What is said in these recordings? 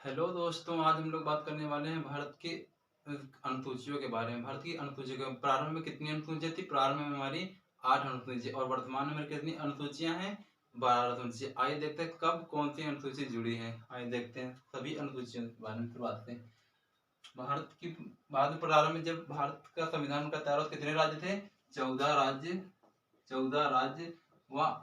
Hello दोस्तों, आज हम लोग बात करने वाले हैं भारत के अनुसूचियों के बारे में। भारत की अनुसूचियों के प्रारंभ में कितनी अनुसूचियां थी? प्रारंभ में हमारी 8 अनुसूची और वर्तमान में हमारी कितनी अनुसूचियां हैं? 12 अनुसूची। आइए देखते हैं कब कौन सी अनुसूची जुड़ी है। आइए देखते हैं सभी अनुसूचियों के बारे में शुरुआत से। भारत की बाद प्रारंभ में जब भारत का संविधान का तैयार हुआ, कितने राज्य थे? 14 राज्य। 14 राज्य व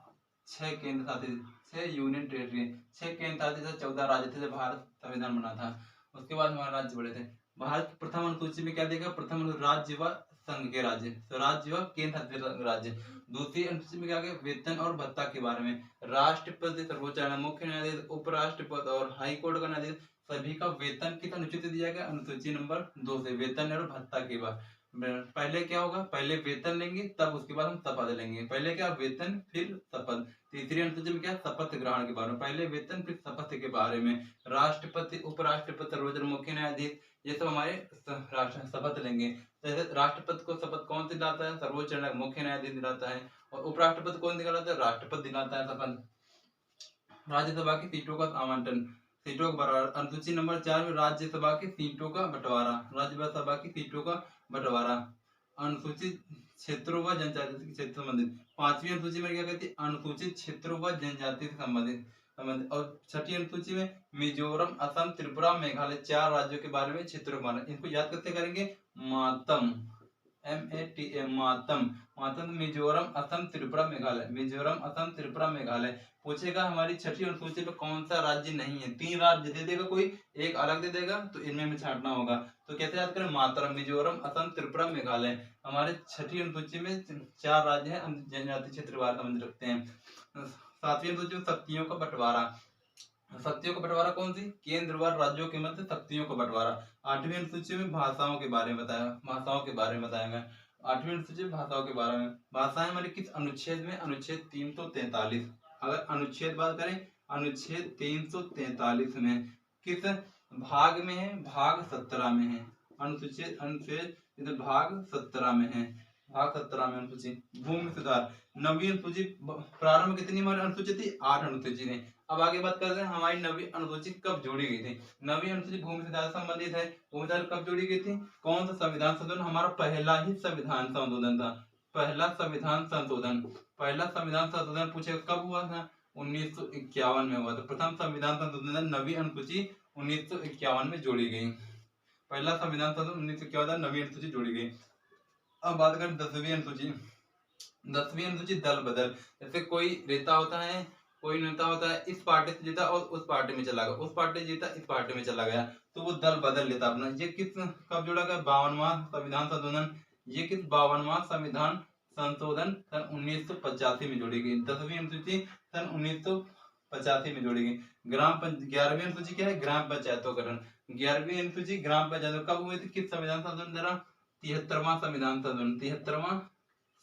6 केंद्र शासित, 6 यूनियन टेरिटरी। 6 केंद्र शासित 14 राज्य थे जब भारत संविधान बना था। उसके बाद हमारे राज्य बड़े थे। भारत की प्रथम अनुसूची में क्या देगा? प्रथम राज्य व संघ के राज्य, तो राज्य व केंद्र शासित राज्य। दूसरी अनुसूची में क्या गया? वेतन और भत्ता के बारे में। राष्ट्रपति, सर्वोच्च न्यायालय, मुख्य न्यायाधीश, उपराष्ट्रपति और हाई कोर्ट का न्यायाधीश सभी का वेतन किस अनुसूची से दिया गया? अनुसूची नंबर 2 से। वेतन और भत्ता के बाद पहले क्या होगा? पहले वेतन लेंगे, तब उसके बाद हम शपथ लेंगे। पहले क्या? वेतन फिर शपथ। तीसरी अनुसूची में क्या? शपथ ग्रहण के बारे में। पहले वेतन फिर शपथ के बारे में। राष्ट्रपति, उपराष्ट्रपति, सर्वोच्च मुख्य न्यायाधीश, ये सब हमारे राष्ट्र शपथ लेंगे। जैसे राष्ट्रपति को शपथ कौन दिलाता है? सर्वोच्च मुख्य न्यायाधीश दिलाता है। और उपराष्ट्रपति कौन दिलाता है? राष्ट्रपति दिलाता है शपथ। राज्यसभा की सीटों का आवंटन, सीटों का बंटवारा। अनुसूची नंबर 4 में राज्यसभा की सीटों का बंटवारा, राज्यसभा की सीटों का बंटवारा। अनुसूचित क्षेत्रों व जनजाति के क्षेत्र संबंधित। 5वीं अनुसूची में क्या कहती है? अनुसूचित क्षेत्रों व जनजाति से संबंधित। और 6ठी अनुसूची में मिजोरम, असम, त्रिपुरा, मेघालय, 4 राज्यों के बारे में, क्षेत्रों के बारे में। इनको याद कैसे करेंगे? मातम, MATM, मातम। मातम मिजोरम, असम, त्रिपुरा, मेघालय। मिजोरम, असम, त्रिपुरा, मेघालय। पूछेगा हमारी 6ठी अनुसूची में कौन सा राज्य नहीं है? 3 राज्य दे देगा कोई, एक अलग दे देगा, तो इनमें में छांटना होगा। तो कैसे याद करें? मातरम, मिजोरम, असम, त्रिपुरा, मेघालय। हमारे 6ठी अनुसूची में 4 राज्य हैं, हम जनजाति क्षेत्र बारे समझ रखते हैं। 7वीं अनुसूची में शक्तियों का बंटवारा। शक्तियों का बंटवारा कौन सी? केंद्र व राज्यों के मध्य शक्तियों का बंटवारा। 8वीं अनुसूची में भाषाओं के बारे में बताया, भाषाओं के बारे में बताया गया। 8वीं अनुसूची में भाषाओं के बारे में। भाषाएं हमारी किस अनुच्छेद में? अनुच्छेद 343। अगर अनुच्छेद बात करें, अनुच्छेद 343 में किस भाग में है? भाग 17 में है। अनुच्छेद अनुच्छेद भाग 17 में है। भाग 17 में अनुसूची। भूमि सुधार। 9वीं अनुसूची प्रारंभ कितनी हमारी अनुसूची थी? 8 अनुसूची थी। अब आगे बात करते हैं हमारी 9वीं अनुसूची कब जोड़ी गई थी। 9वीं अनुसूची भूमि सुधार से संबंधित है। भूमि सुधार कब जोड़ी गई थी? कौन सा संविधान संशोधन? हमारा पहला ही संविधान संशोधन था। पहला संविधान संशोधन, पहला संविधान संशोधन पूछेगा कब हुआ था? 1951 में हुआ था। प्रथम संविधान संशोधन 9वीं अनुसूची 1951 में जोड़ी गई। पहला संविधान संशोधन 1951, 9वीं अनुसूची जोड़ी गई। अब बात करें 10वीं अनुसूची। 10वीं अनुसूची दल बदल। जैसे कोई नेता होता है, कोई नेता होता है, इस पार्टी से जीता और उस पार्टी में चला गया, उस पार्टी से जीता इस पार्टी में चला गया, तो वो दल बदल लेता अपना। ये किस कब जोड़ा गया? 52वां संविधान संशोधन। ये किस 52वां संविधान संशोधन सन 1985 में जोड़ी गई। 10वीं अनुसूची सन 1985 में जोड़ी गई। 11वीं अनुसूची क्या है? ग्राम पंचायतों का गठन। 11वीं अनुसूची ग्राम पंचायतों कब हुई थी? किस संविधान संशोधन द्वारा? 73वां संविधान संशोधन। 73वां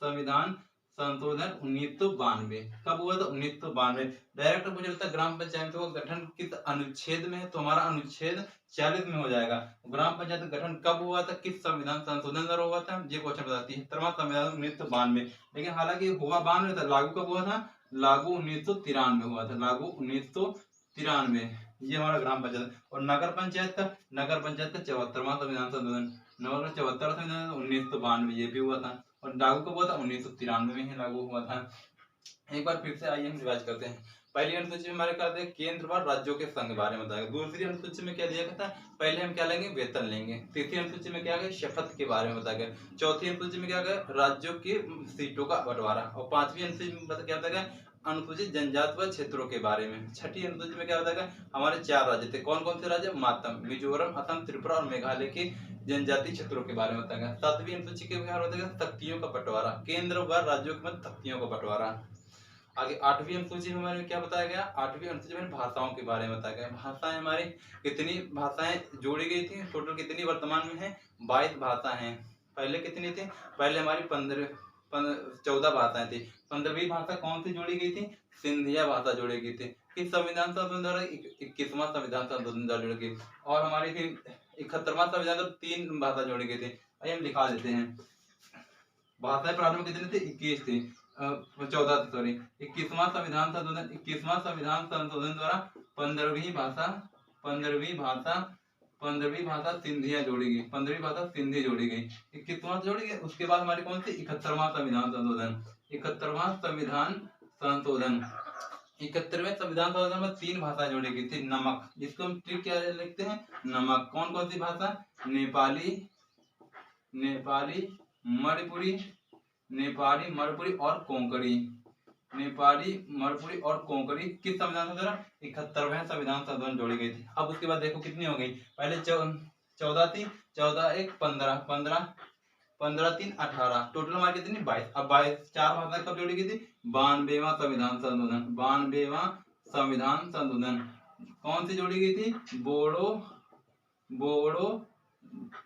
संविधान संशोधन 1992। कब हुआ था? 1992। डायरेक्ट मुझे लगता है ग्राम पंचायतों का गठन किस अनुच्छेद में है, तो हमारा अनुच्छेद 40 में हो जाएगा। ग्राम पंचायत का गठन कब हुआ था? किस संविधान संशोधन द्वारा हुआ था? ये क्वेश्चन बताती है। 73वां संविधान 1992। लेकिन हालांकि हुआ 92 था, लागू कब हुआ था? लागू 1993 हुआ था। लागू 1993। ये हमारा ग्राम पंचायत। और नगर पंचायत का? नगर पंचायत का 74वां संविधान संशोधन। नगर 74वां संविधान 1992 ये भी हुआ था। और लागू कब हुआ था? 1993 में ही लागू हुआ था। एक बार फिर से आइए हम रिवाइज करते हैं। पहली अनुसूची में हमारे क्या थे? केंद्र व राज्यों के संघ बारे में बताया। दूसरी अनुसूची में क्या दिया गया था? पहले हम क्या लेंगे? वेतन लेंगे। तीसरी अनुसूची में क्या गया? शपथ के बारे में बताया गया। चौथी अनुसूची में क्या गया? राज्यों की सीटों का बंटवारा। और 5वीं अनुसूची में क्या बताया गया? अनुसूचित जनजाति व क्षेत्रों के बारे में। 6ठी अनुसूची में क्या बताया गया? हमारे 4 राज्य थे। कौन कौन से राज्य? मातम, मिजोरम, असम, त्रिपुरा और मेघालय के जनजाति क्षेत्रों के बारे में बताया गया। 7वीं अनुसूची के बारे में बताया गया शक्तियों का बंटवारा, केंद्र व राज्यों के मध्य शक्तियों का बंटवारा। आगे 8वीं अनुसूची में हमारे क्या बताया गया? 8वीं अनुसूची में भाषाओं के बारे में बताया गया। भाषाएं हमारी कितनी भाषाएं जोड़ी गई थी? टोटल कितनी वर्तमान में है? 22 भाषा हैं। पहले कितनी थी? पहले हमारी 14 भाषाएं थी। 15वीं भाषा कौन सी जोड़ी गई थी? सिंधिया भाषा जोड़ी गई थी। किस संविधान संशोधन द्वारा? 21वां संविधान संशोधन द्वारा जोड़ी गई। और हमारी 71वां संविधान द्वारा 3 भाषा जोड़ी गई थी। आइए हम लिखा देते हैं। भाषाएं प्रारंभ में कितनी थी? 21 थी। 14 सॉरी। 21वां संविधान संशोधन, 21वां संविधान संशोधन द्वारा 15वीं भाषा 15वीं भाषा सिंधिया जोड़ी गई, 15वीं भाषा सिंधी जोड़ी गई। 21वां जोड़ी गई। उसके बाद हमारी कौन सी 71वां संविधान संशोधन। 71वां संविधान संशोधन 71वें संविधान संशोधन में 3 भाषाएं जोड़ी गई थी। नमक, जिसको हम ट्रिक क्या लिखते हैं, नमक। कौन कौन सी भाषा, नेपाली मणिपुरी और कोंकणी। नेपाली मणिपुरी और कोंकणी किस संविधान संशोधन, 71वें संविधान संशोधन जोड़ी गई थी। अब उसके बाद देखो कितनी हो गई, पहले 14 थी, 14 एक 15, 15 3 18, टोटल हमारी कितनी 22। अब 22 4 भाषाएं कब जोड़ी गई थी, 92वां संविधान संशोधन। 92वां संविधान संशोधन कौन सी जोड़ी गई थी, बोडो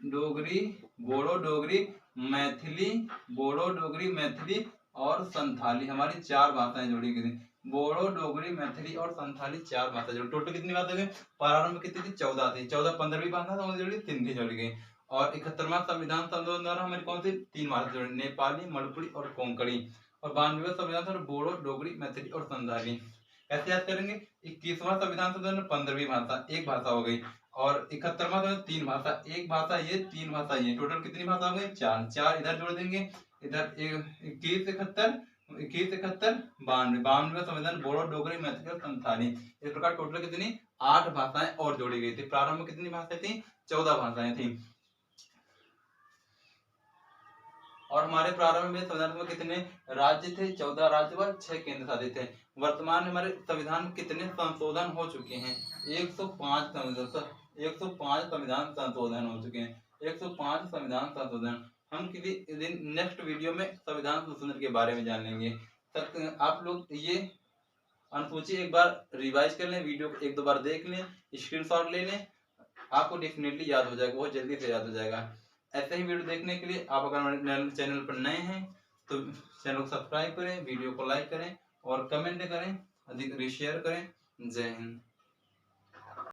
डोगरी मैथिली और संथाली, हमारी 4 भाषाएं जोड़ी गई थी। बोडो डोगरी मैथिली और संथाली 4 भाषा जोड़ी। टोटल कितनी बात हो गई, प्रारंभ में कितनी थी, 14 थी। 14 15वीं भाषा जोड़ी, सिंधी जोड़ी गई। और 71वां संविधान संशोधन द्वारा हमारी कौन सी 3 भाषा जोड़ी, नेपाली मणिपुरी और कोंकणी। और 92वां संविधान संशोधन बोडो डोगरी मैथिली और संथाली। कैसे याद करेंगे, 21वां संविधान संशोधन 15वीं भाषा, 1 भाषा हो गई। और 71वां संविधान 3 भाषा, 1 भाषा ये 3 भाषा ये, टोटल कितनी भाषा हो गई, 4। 4 इधर जोड़ देंगे, इधर 21 71 92वां संविधान बोडो डोगरी मैथिली और संथाली। इस प्रकार टोटल कितनी 8 भाषाएं और जोड़ी गई थी। प्रारंभ में कितनी भाषाएं थी, 14 भाषाएं थी। और हमारे प्रारंभ में संविधान में कितने राज्य थे, 14 राज्य व 6 केंद्र शासित थे। वर्तमान में हमारे संविधान में कितने संशोधन हो चुके हैं, 105 संविधान संशोधन हो चुके हैं। 105 संविधान संशोधन। हम किसी दिन नेक्स्ट वीडियो में संविधान संशोधन के बारे में जान लेंगे। तक आप लोग ये अनुसूची एक बार रिवाइज कर लें, वीडियो को 1-2 बार देख लें, स्क्रीनशॉट ले लें, आपको डेफिनेटली याद हो जाएगा, बहुत जल्दी से याद हो जाएगा। ऐसे ही वीडियो देखने के लिए आप अगर हमारे चैनल पर नए हैं तो चैनल को सब्सक्राइब करें, वीडियो को लाइक करें और कमेंट करें, अधिक शेयर करें। जय हिंद।